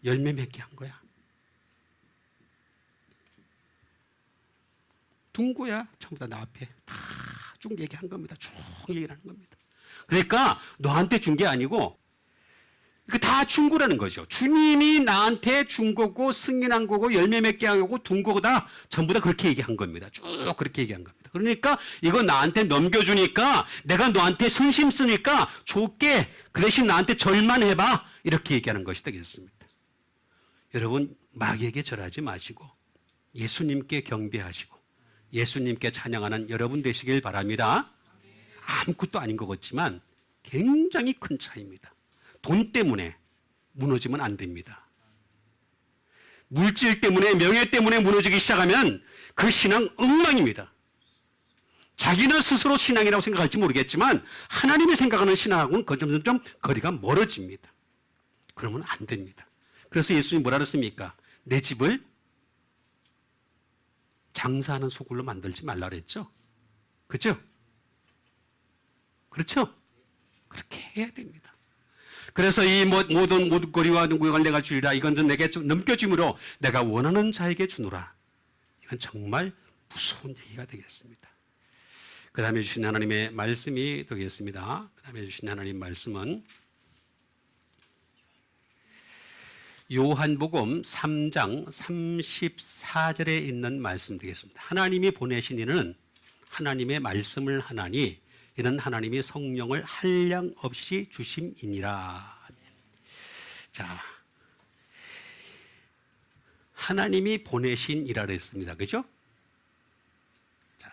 열매 맺게 한 거야. 둔 거야. 전부 다 나 앞에 다 쭉 얘기한 겁니다. 쭉 얘기를 하는 겁니다. 그러니까 너한테 준 게 아니고 다 준 거라는 거죠. 주님이 나한테 준 거고 승인한 거고 열매 맺게 하고 둔 거다. 전부 다 그렇게 얘기한 겁니다. 쭉 그렇게 얘기한 겁니다. 그러니까 이거 나한테 넘겨주니까 내가 너한테 선심 쓰니까 좋게 그 대신 나한테 절만 해봐. 이렇게 얘기하는 것이 되겠습니다. 여러분 마귀에게 절하지 마시고 예수님께 경배하시고 예수님께 찬양하는 여러분 되시길 바랍니다. 아무것도 아닌 것 같지만 굉장히 큰 차이입니다. 돈 때문에 무너지면 안 됩니다. 물질 때문에 명예 때문에 무너지기 시작하면 그 신앙 엉망입니다. 자기는 스스로 신앙이라고 생각할지 모르겠지만 하나님이 생각하는 신앙하고는 점점 거리가 멀어집니다. 그러면 안 됩니다. 그래서 예수님이 뭐라 그랬습니까? 내 집을 장사하는 소굴로 만들지 말라 그랬죠? 그렇죠? 그렇죠? 그렇게 해야 됩니다. 그래서 이 모든 모든거리와 누구를 내가 주리라 이건 내게 넘겨줌으로 내가 원하는 자에게 주노라. 이건 정말 무서운 얘기가 되겠습니다. 그 다음에 주신 하나님의 말씀이 되겠습니다. 그 다음에 주신 하나님 말씀은 요한복음 3장 34절에 있는 말씀 되겠습니다. 하나님이 보내신 이는 하나님의 말씀을 하나니 이는 하나님이 성령을 한량 없이 주심이니라. 자, 하나님이 보내신 이라 그랬습니다. 그죠? 자,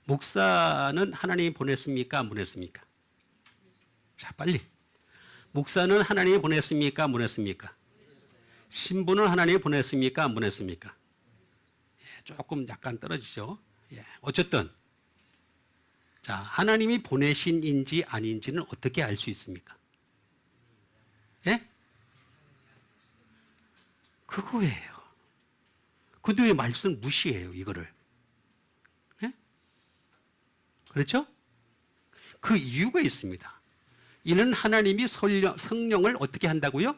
목사는 하나님이 보냈습니까? 안 보냈습니까? 자, 빨리. 목사는 하나님이 보냈습니까? 안 보냈습니까? 신부는 하나님이 보냈습니까? 안 보냈습니까? 예, 조금 약간 떨어지죠. 예, 어쨌든 자, 하나님이 보내신인지 아닌지는 어떻게 알 수 있습니까? 예? 그거예요. 근데 왜 말씀 무시해요, 이거를? 예? 그렇죠? 그 이유가 있습니다. 이는 하나님이 성령을 어떻게 한다고요?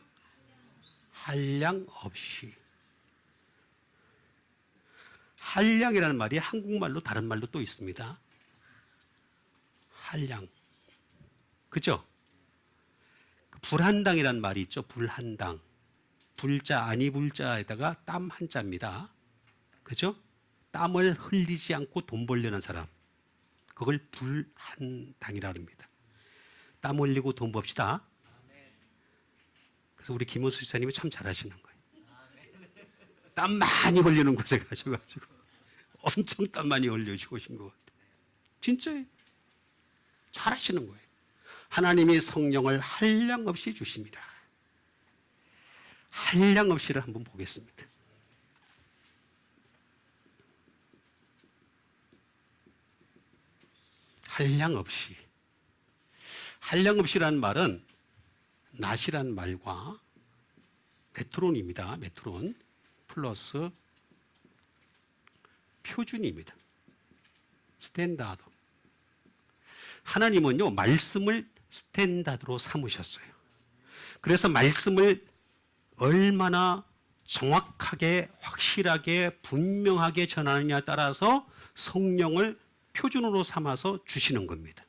한량 없이. 한량이라는 말이 한국말로 다른 말로 또 있습니다. 한량. 그죠? 불한당이라는 말이 있죠. 불한당. 불자, 아니 불자에다가 땀 한자입니다. 그죠? 땀을 흘리지 않고 돈 벌려는 사람. 그걸 불한당이라 합니다. 땀 흘리고 돈 법시다. 그래서 우리 김호수 지사님이 참 잘하시는 거예요. 땀 많이 흘리는 곳에 가셔가지고 엄청 땀 많이 흘려주고 오신 것 같아요. 진짜예요. 잘하시는 거예요. 하나님이 성령을 한량없이 주십니다. 한량없이를 한번 보겠습니다. 한량없이. 한량없이라는 말은 낫이란 말과 메트론입니다. 메트론 플러스 표준입니다. 스탠다드. 하나님은요, 말씀을 스탠다드로 삼으셨어요. 그래서 말씀을 얼마나 정확하게, 확실하게, 분명하게 전하느냐에 따라서 성령을 표준으로 삼아서 주시는 겁니다.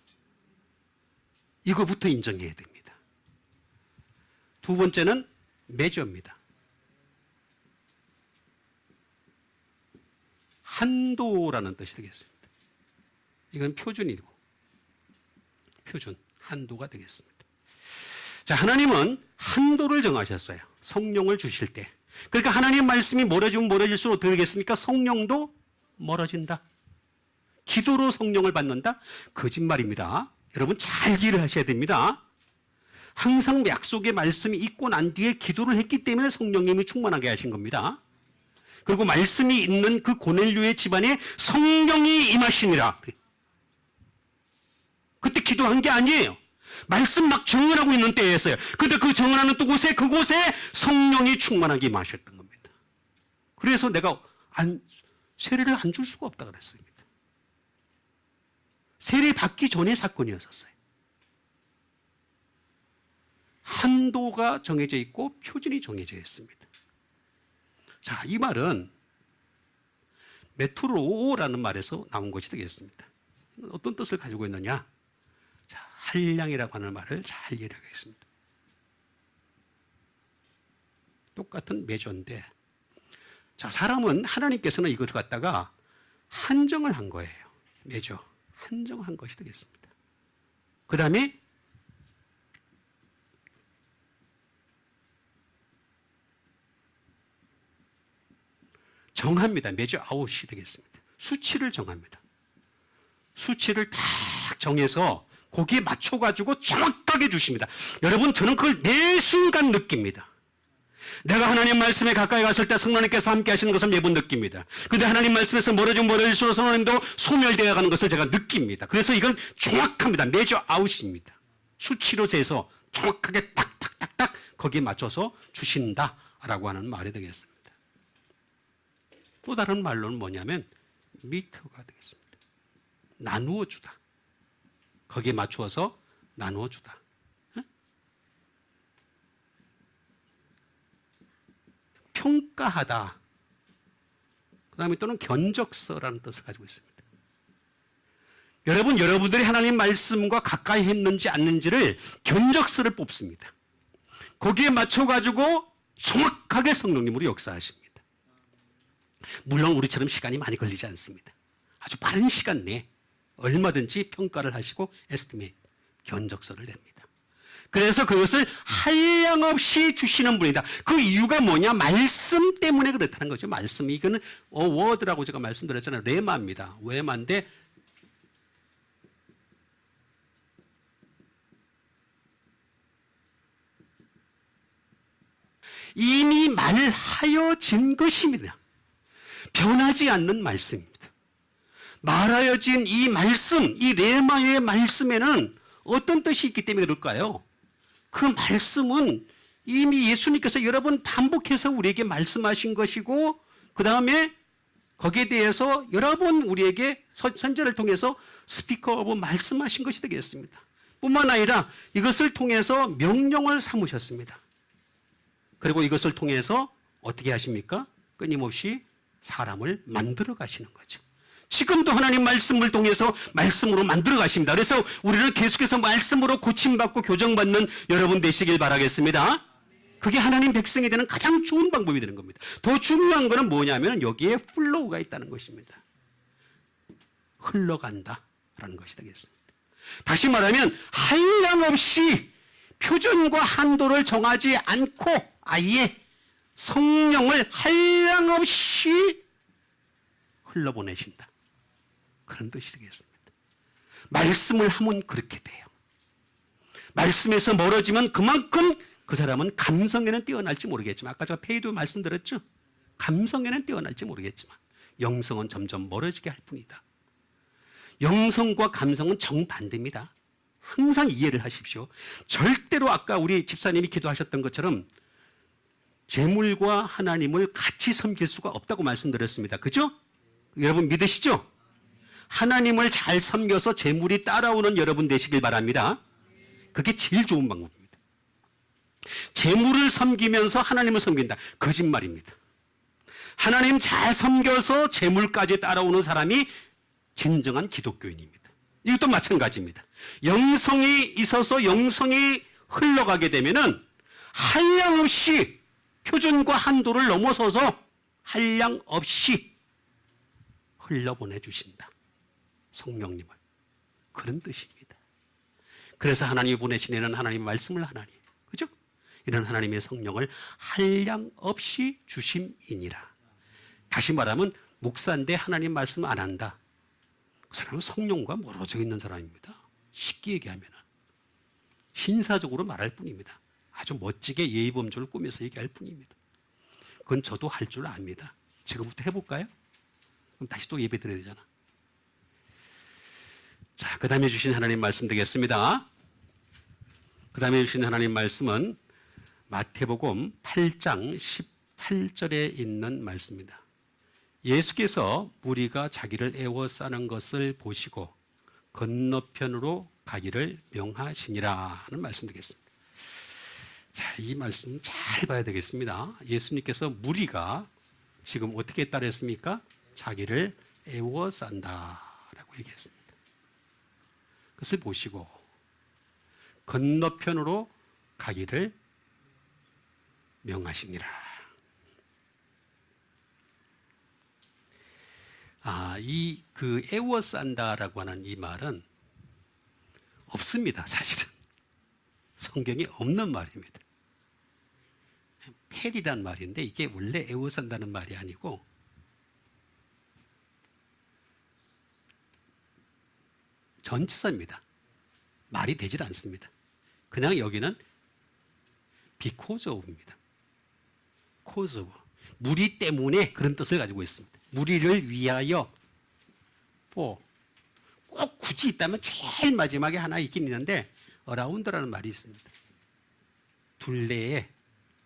이거부터 인정해야 됩니다. 두 번째는 메저입니다. 한도라는 뜻이 되겠습니다. 이건 표준이고, 표준, 한도가 되겠습니다. 자, 하나님은 한도를 정하셨어요. 성령을 주실 때. 그러니까 하나님 말씀이 멀어지면 멀어질수록 어떻게 되겠습니까? 성령도 멀어진다. 기도로 성령을 받는다? 거짓말입니다. 여러분 잘 이해를 하셔야 됩니다. 항상 약속의 말씀이 있고 난 뒤에 기도를 했기 때문에 성령님이 충만하게 하신 겁니다. 그리고 말씀이 있는 그 고넬료의 집안에 성령이 임하시니라. 그때 기도한 게 아니에요. 말씀 막 정언하고 있는 때였어요. 근데 그 정언하는 그곳에 성령이 충만하게 임하셨던 겁니다. 그래서 내가 세례를 안 줄 수가 없다 그랬습니다. 세례 받기 전의 사건이었었어요. 한도가 정해져 있고 표준이 정해져 있습니다. 자, 이 말은 메트로라는 말에서 나온 것이 되겠습니다. 어떤 뜻을 가지고 있느냐? 자, 한량이라고 하는 말을 잘 이해하겠습니다. 똑같은 메저인데, 자, 사람은 하나님께서는 이것을 갖다가 한정을 한 거예요. 메저. 한정한 것이 되겠습니다. 그 다음에 정합니다. 메저 아웃이 되겠습니다. 수치를 정합니다. 수치를 딱 정해서 거기에 맞춰가지고 정확하게 주십니다. 여러분, 저는 그걸 매 순간 느낍니다. 내가 하나님 말씀에 가까이 갔을 때 성령님께서 함께 하시는 것을 매번 느낍니다. 그런데 하나님 말씀에서 멀어지면 멀어질수록 성령님도 소멸되어 가는 것을 제가 느낍니다. 그래서 이건 정확합니다. 메저 아웃입니다. 수치로 재서 정확하게 딱딱딱딱 거기에 맞춰서 주신다라고 하는 말이 되겠습니다. 또 다른 말로는 뭐냐면 미터가 되겠습니다. 나누어 주다. 거기에 맞추어서 나누어 주다. 평가하다. 그 다음에 또는 견적서라는 뜻을 가지고 있습니다. 여러분들이 하나님 말씀과 가까이 했는지 않는지를 견적서를 뽑습니다. 거기에 맞춰가지고 정확하게 성령님으로 역사하십니다. 물론 우리처럼 시간이 많이 걸리지 않습니다. 아주 빠른 시간 내에 얼마든지 평가를 하시고 에스티메이트, 견적서를 냅니다. 그래서 그것을 한량없이 주시는 분이다. 그 이유가 뭐냐? 말씀 때문에 그렇다는 거죠. 말씀. 이거는 워드라고 제가 말씀드렸잖아요. 레마입니다. 레마인데 이미 말하여진 것입니다. 변하지 않는 말씀입니다. 말하여진 이 말씀, 이 레마의 말씀에는 어떤 뜻이 있기 때문에 그럴까요? 그 말씀은 이미 예수님께서 여러 번 반복해서 우리에게 말씀하신 것이고, 그 다음에 거기에 대해서 여러 번 우리에게 선제를 통해서 스피커 오브 말씀하신 것이 되겠습니다. 뿐만 아니라 이것을 통해서 명령을 삼으셨습니다. 그리고 이것을 통해서 어떻게 하십니까? 끊임없이 사람을 만들어 가시는 거죠. 지금도 하나님 말씀을 통해서 말씀으로 만들어 가십니다. 그래서 우리는 계속해서 말씀으로 고침받고 교정받는 여러분 되시길 바라겠습니다. 그게 하나님 백성이 되는 가장 좋은 방법이 되는 겁니다. 더 중요한 것은 뭐냐면 여기에 플로우가 있다는 것입니다. 흘러간다라는 것이 되겠습니다. 다시 말하면 한량없이 표준과 한도를 정하지 않고 아예 성령을 한량없이 흘러보내신다. 그런 뜻이 되겠습니다. 말씀을 하면 그렇게 돼요. 말씀에서 멀어지면 그만큼 그 사람은 감성에는 뛰어날지 모르겠지만, 아까 제가 페이도 말씀드렸죠. 감성에는 뛰어날지 모르겠지만 영성은 점점 멀어지게 할 뿐이다. 영성과 감성은 정반대입니다. 항상 이해를 하십시오. 절대로 아까 우리 집사님이 기도하셨던 것처럼 재물과 하나님을 같이 섬길 수가 없다고 말씀드렸습니다. 그죠? 여러분 믿으시죠? 하나님을 잘 섬겨서 재물이 따라오는 여러분 되시길 바랍니다. 그게 제일 좋은 방법입니다. 재물을 섬기면서 하나님을 섬긴다. 거짓말입니다. 하나님 잘 섬겨서 재물까지 따라오는 사람이 진정한 기독교인입니다. 이것도 마찬가지입니다. 영성이 있어서 영성이 흘러가게 되면은 한량없이 표준과 한도를 넘어서서 한량없이 흘러보내주신다. 성령님을. 그런 뜻입니다. 그래서 하나님이 보내시는 하나님의 말씀을 하나니, 그죠? 이런 하나님의 성령을 한량없이 주심이니라. 다시 말하면 목사인데 하나님 말씀 안 한다. 그 사람은 성령과 멀어져 있는 사람입니다. 쉽게 얘기하면 신사적으로 말할 뿐입니다. 아주 멋지게 예의범절을 꾸며서 얘기할 뿐입니다. 그건 저도 할 줄 압니다. 지금부터 해볼까요? 그럼 다시 또 예배 드려야 되잖아. 자, 그 다음에 주신 하나님 말씀 되겠습니다. 그 다음에 주신 하나님 말씀은 마태복음 8장 18절에 있는 말씀입니다. 예수께서 무리가 자기를 애워싸는 것을 보시고 건너편으로 가기를 명하시니라 하는 말씀 되겠습니다. 자, 이 말씀 잘 봐야 되겠습니다. 예수님께서 무리가 지금 어떻게 따르했습니까? 자기를 애워싼다라고 얘기했습니다. 그것을 보시고 건너편으로 가기를 명하시니라. 이 애워싼다라고 하는 이 말은 없습니다. 사실은 성경에 없는 말입니다. 펠이란 말인데 이게 원래 애워싼다는 말이 아니고 전치사입니다. 말이 되질 않습니다. 그냥 여기는 because of입니다. cause of. 무리 때문에 그런 뜻을 가지고 있습니다. 무리를 위하여 꼭 굳이 있다면 제일 마지막에 하나 있긴 있는데 around라는 말이 있습니다. 둘레에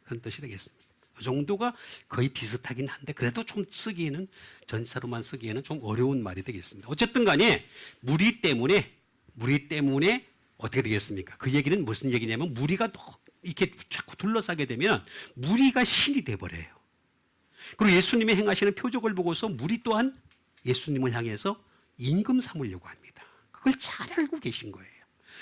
그런 뜻이 되겠습니다. 이 정도가 거의 비슷하긴 한데 그래도 좀 쓰기에는 전치사로만 쓰기에는 좀 어려운 말이 되겠습니다. 어쨌든 간에 무리 때문에 어떻게 되겠습니까? 그 얘기는 무슨 얘기냐면 무리가 이렇게 자꾸 둘러싸게 되면 무리가 신이 돼버려요. 그리고 예수님이 행하시는 표적을 보고서 무리 또한 예수님을 향해서 임금 삼으려고 합니다. 그걸 잘 알고 계신 거예요.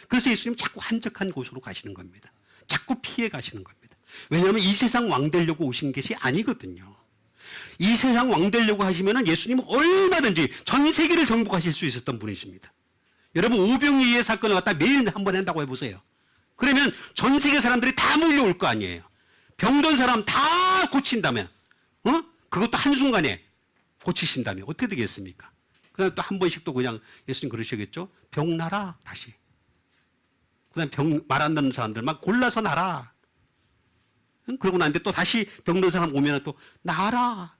그래서 예수님 자꾸 한적한 곳으로 가시는 겁니다. 자꾸 피해 가시는 겁니다. 왜냐하면 이 세상 왕 되려고 오신 것이 아니거든요. 이 세상 왕 되려고 하시면 예수님은 얼마든지 전 세계를 정복하실 수 있었던 분이십니다. 여러분 오병이의 사건을 갖다 매일 한번 한다고 해보세요. 그러면 전 세계 사람들이 다 몰려올 거 아니에요. 병든 사람 다 고친다면 그것도 한순간에 고치신다면 어떻게 되겠습니까? 그다음 또 한 번씩 또 그냥 예수님 그러시겠죠. 병 나라 다시. 그다음 말 안 듣는 사람들만 골라서 나라. 그러고 난 뒤에 또 다시 병든 사람 오면 또 나라.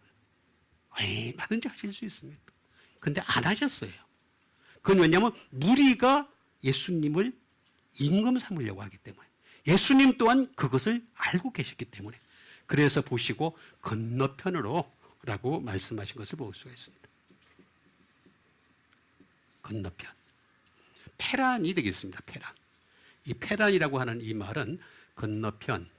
얼마든지 하실 수 있습니다. 근데 안 하셨어요. 그건 왜냐하면 무리가 예수님을 임금 삼으려고 하기 때문에 예수님 또한 그것을 알고 계셨기 때문에 그래서 보시고 건너편으로 라고 말씀하신 것을 볼 수가 있습니다. 건너편. 페란이 되겠습니다. 페란. 이 페란이라고 하는 이 말은 건너편.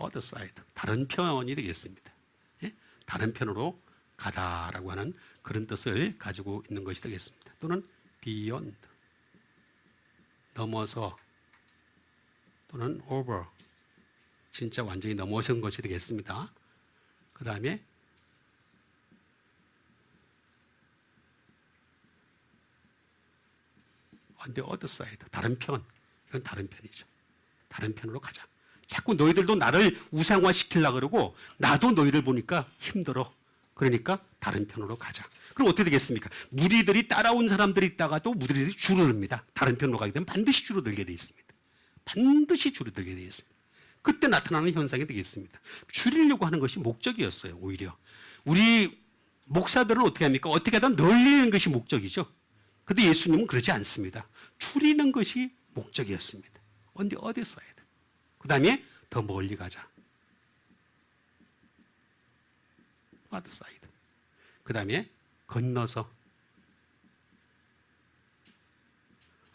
other side. 다른 편이 되겠습니다. 예? 다른 편으로 가다라고 하는 그런 뜻을 가지고 있는 것이 되겠습니다. 또는 beyond. 넘어서 또는 over. 진짜 완전히 넘어선 것이 되겠습니다. 그 다음에 근데 어드 사이드, 다른 편. 이건 다른 편이죠. 다른 편으로 가자. 자꾸 너희들도 나를 우상화시키려고 그러고 나도 너희를 보니까 힘들어. 그러니까 다른 편으로 가자. 그럼 어떻게 되겠습니까? 무리들이 따라온 사람들이 있다가도 무리들이 줄어듭니다. 다른 편으로 가게 되면 반드시 줄어들게 되어 있습니다. 반드시 줄어들게 되어 있습니다. 그때 나타나는 현상이 되겠습니다. 줄이려고 하는 것이 목적이었어요. 오히려 우리 목사들은 어떻게 합니까? 어떻게 하든 늘리는 것이 목적이죠. 그런데 예수님은 그러지 않습니다. 줄이는 것이 목적이었습니다. 언제 어디 써야 돼? 그 다음에 더 멀리 가자. other side. 그 다음에 건너서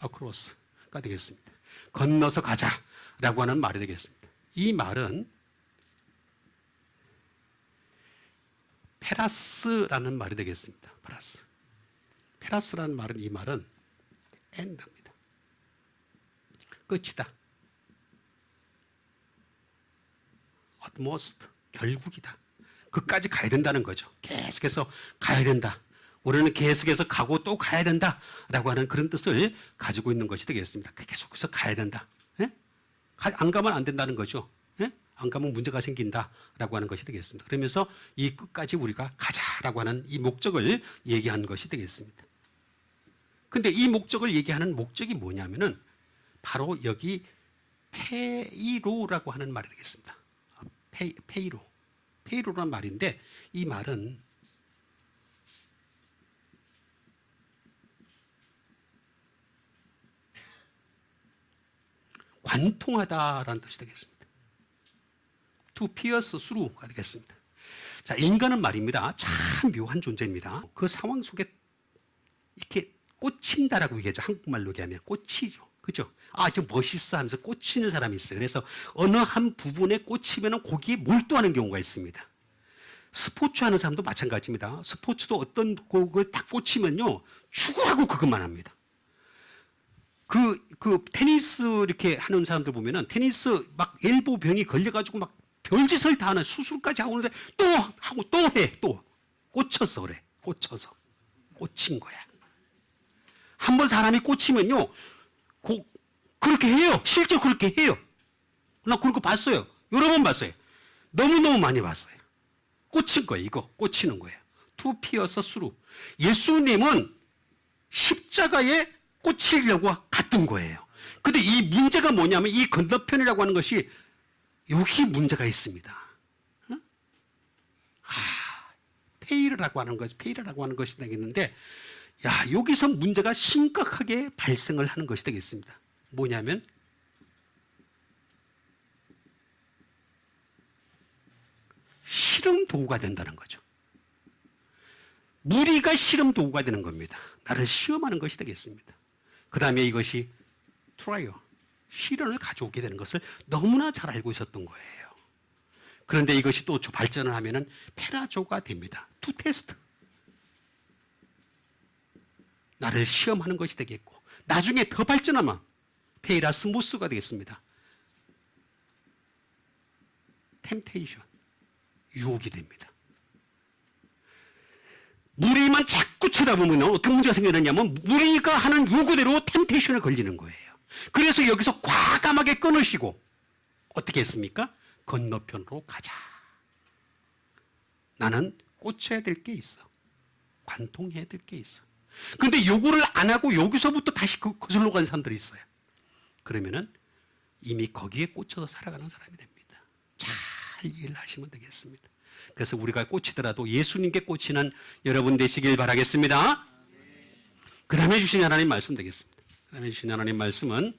across가 되겠습니다. 건너서 가자라고 하는 말이 되겠습니다. 이 말은 페라스라는 말이 되겠습니다. 페라스. 페라스라는 말은 이 말은 end입니다. 끝이다. utmost, 결국이다. 그까지 가야 된다는 거죠. 계속해서 가야 된다. 우리는 계속해서 가고 또 가야 된다라고 하는 그런 뜻을 가지고 있는 것이 되겠습니다. 계속해서 가야 된다. 예? 안 가면 안 된다는 거죠. 예? 안 가면 문제가 생긴다라고 하는 것이 되겠습니다. 그러면서 이 끝까지 우리가 가자라고 하는 이 목적을 얘기한 것이 되겠습니다. 근데 이 목적을 얘기하는 목적이 뭐냐면은 바로 여기 페이로라고 하는 말이 되겠습니다. 페이로라는 말인데 이 말은 관통하다라는 뜻이 되겠습니다. To pierce through가 되겠습니다. 자, 인간은 말입니다. 참 묘한 존재입니다. 그 상황 속에 이렇게 꽂힌다라고 얘기하죠. 한국말로 얘기하면 꽂히죠. 그죠? 아, 저 멋있어 하면서 꽂히는 사람이 있어요. 그래서 어느 한 부분에 꽂히면 거기에 몰두하는 경우가 있습니다. 스포츠 하는 사람도 마찬가지입니다. 스포츠도 어떤 거에 딱 꽂히면요. 죽으라고 그것만 합니다. 그 테니스 이렇게 하는 사람들 보면은 테니스 막 엘보 병이 걸려가지고 막 별짓을 다 하는 수술까지 하고 오는데 또 하고 또 해. 또 꽂혀서 그래. 꽂혀서. 꽂힌 거야. 한번 사람이 꽂히면요. 그렇게 해요. 실제로 그렇게 해요. 나 그런 거 봤어요. 여러 번 봤어요. 너무너무 많이 봤어요. 꽂힌 거예요. 이거 꽂히는 거예요. To pierce through. 예수님은 십자가에 꽂히려고 갔던 거예요. 근데 이 문제가 뭐냐면 이 건너편이라고 하는 것이 여기 문제가 있습니다. 응? 페이르라고 하는 것이 되겠는데 야, 여기서 문제가 심각하게 발생을 하는 것이 되겠습니다. 뭐냐면 실험 도구가 된다는 거죠. 무리가 실험 도구가 되는 겁니다. 나를 시험하는 것이 되겠습니다. 그 다음에 이것이 트라이얼, 실현을 가져오게 되는 것을 너무나 잘 알고 있었던 거예요. 그런데 이것이 또 발전을 하면은 페라조가 됩니다. 투 테스트. 나를 시험하는 것이 되겠고, 나중에 더 발전하면 페이라스모스가 되겠습니다. 템테이션, 유혹이 됩니다. 무리만 자꾸 쳐다보면 어떤 문제가 생겨나냐면 무리가 하는 요구대로 템테이션에 걸리는 거예요. 그래서 여기서 과감하게 끊으시고 어떻게 했습니까? 건너편으로 가자. 나는 꽂혀야 될 게 있어. 관통해야 될 게 있어. 근데 요구를 안 하고 여기서부터 다시 거슬러 가는 사람들이 있어요. 그러면은 이미 거기에 꽂혀서 살아가는 사람이 됩니다. 잘 이해를 하시면 되겠습니다. 그래서 우리가 꽂히더라도 예수님께 꽂히는 여러분 되시길 바라겠습니다. 그 다음에 주신 하나님 말씀 되겠습니다. 그 다음에 주신 하나님 말씀은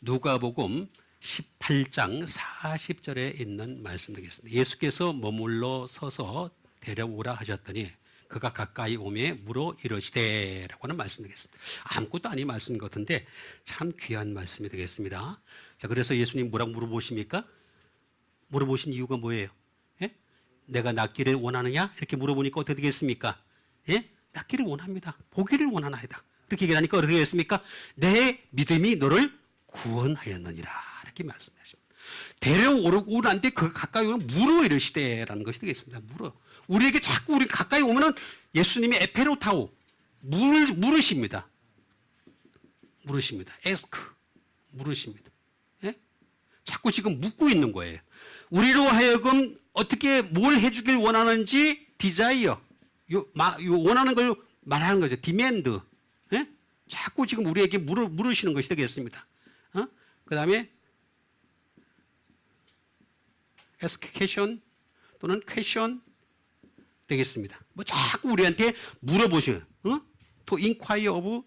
누가복음 18장 40절에 있는 말씀 되겠습니다. 예수께서 머물러 서서 데려오라 하셨더니 그가 가까이 오매 물어 이르시되 라고 하는 말씀 되겠습니다. 아무것도 아닌 말씀 같은데 참 귀한 말씀이 되겠습니다. 자, 그래서 예수님 뭐라고 물어보십니까? 물어보신 이유가 뭐예요? 예? 내가 낫기를 원하느냐? 이렇게 물어보니까 어떻게 되겠습니까? 예? 낫기를 원합니다. 보기를 원하나이다. 이렇게 얘기하니까 어떻게 되겠습니까? 내 믿음이 너를 구원하였느니라. 이렇게 말씀하십니다. 데려오고 난데 그 가까이 오면 물어 이르시되라는 것이 되겠습니다. 물어. 우리에게 자꾸 우리 가까이 오면은 예수님이 에페로타오 물으십니다. 물으십니다. ask, 물으십니다. 예? 자꾸 지금 묻고 있는 거예요. 우리로 하여금 어떻게 뭘 해주길 원하는지 desire, 요 원하는 걸 말하는 거죠. demand. 예? 자꾸 지금 우리에게 물으시는 것이 되겠습니다. 그 다음에 ask question 또는 question 되겠습니다. 뭐 자꾸 우리한테 물어보셔요. to inquire of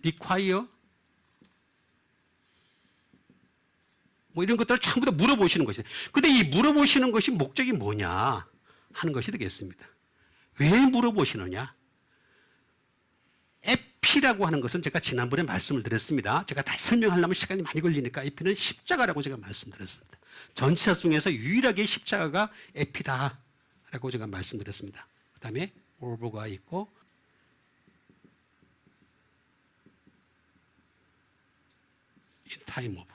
require 뭐 이런 것들을 전부 다 물어보시는 것이에요. 근데 이 물어보시는 것이 목적이 뭐냐 하는 것이 되겠습니다. 왜 물어보시느냐? 에피라고 하는 것은 제가 지난번에 말씀을 드렸습니다. 제가 다시 설명하려면 시간이 많이 걸리니까 에피는 십자가라고 제가 말씀드렸습니다. 전치사 중에서 유일하게 십자가가 에피다라고 제가 말씀드렸습니다. 그 다음에 오버가 있고 in time of.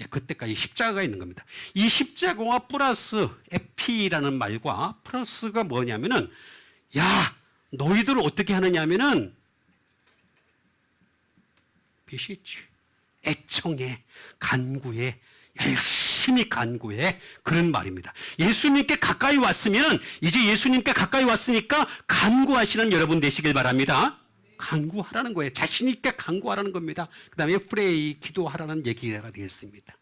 예, 그때까지 십자가가 있는 겁니다. 이 십자가와 플러스 에피라는 말과 플러스가 뭐냐면은 야 너희들 어떻게 하느냐면은 비시치 애청해 간구해 열심히 간구해 그런 말입니다. 예수님께 가까이 왔으면 이제 예수님께 가까이 왔으니까 간구하시는 여러분 되시길 바랍니다. 간구하라는 거예요. 자신 있게 간구하라는 겁니다. 그 다음에 프레이 기도하라는 얘기가 되겠습니다.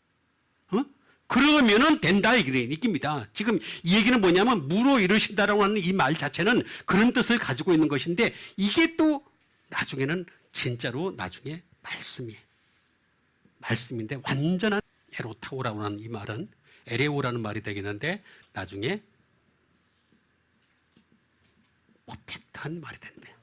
그러면은 된다 얘기입니다. 지금 이 얘기는 뭐냐면 무로 이루신다라고 하는 이 말 자체는 그런 뜻을 가지고 있는 것인데 이게 또 나중에는 진짜로 나중에 말씀인데 완전한 에로타오라고 하는 이 말은 에레오라는 말이 되겠는데 나중에 퍼펙트한 말이 된대요.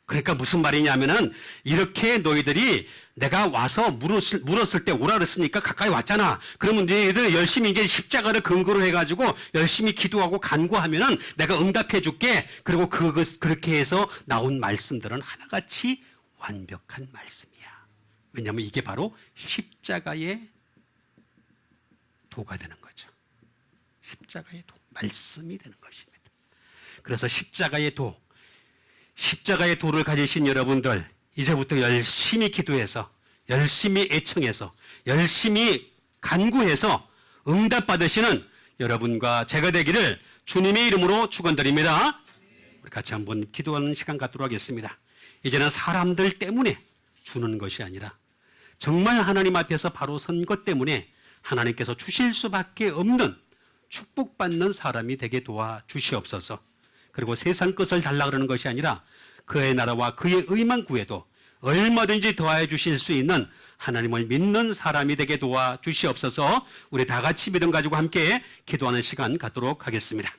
그러니까 무슨 말이냐면은 이렇게 너희들이 내가 와서 물었을 때 오라 그랬으니까 가까이 왔잖아. 그러면 너희들 열심히 이제 십자가를 근거로 해가지고 열심히 기도하고 간구하면은 내가 응답해 줄게. 그리고 그렇게 해서 나온 말씀들은 하나같이 완벽한 말씀이야. 왜냐하면 이게 바로 십자가의 도가 되는 거죠. 십자가의 도, 말씀이 되는 것입니다. 그래서 십자가의 도를 가지신 여러분들 이제부터 열심히 기도해서 열심히 애청해서 열심히 간구해서 응답받으시는 여러분과 제가 되기를 주님의 이름으로 축원드립니다. 우리 같이 한번 기도하는 시간 갖도록 하겠습니다. 이제는 사람들 때문에 주는 것이 아니라 정말 하나님 앞에서 바로 선 것 때문에 하나님께서 주실 수밖에 없는 축복받는 사람이 되게 도와주시옵소서. 그리고 세상 것을 달라 그러는 것이 아니라 그의 나라와 그의 의만 구해도 얼마든지 더해 주실 수 있는 하나님을 믿는 사람이 되게 도와주시옵소서. 우리 다 같이 믿음 가지고 함께 기도하는 시간 갖도록 하겠습니다.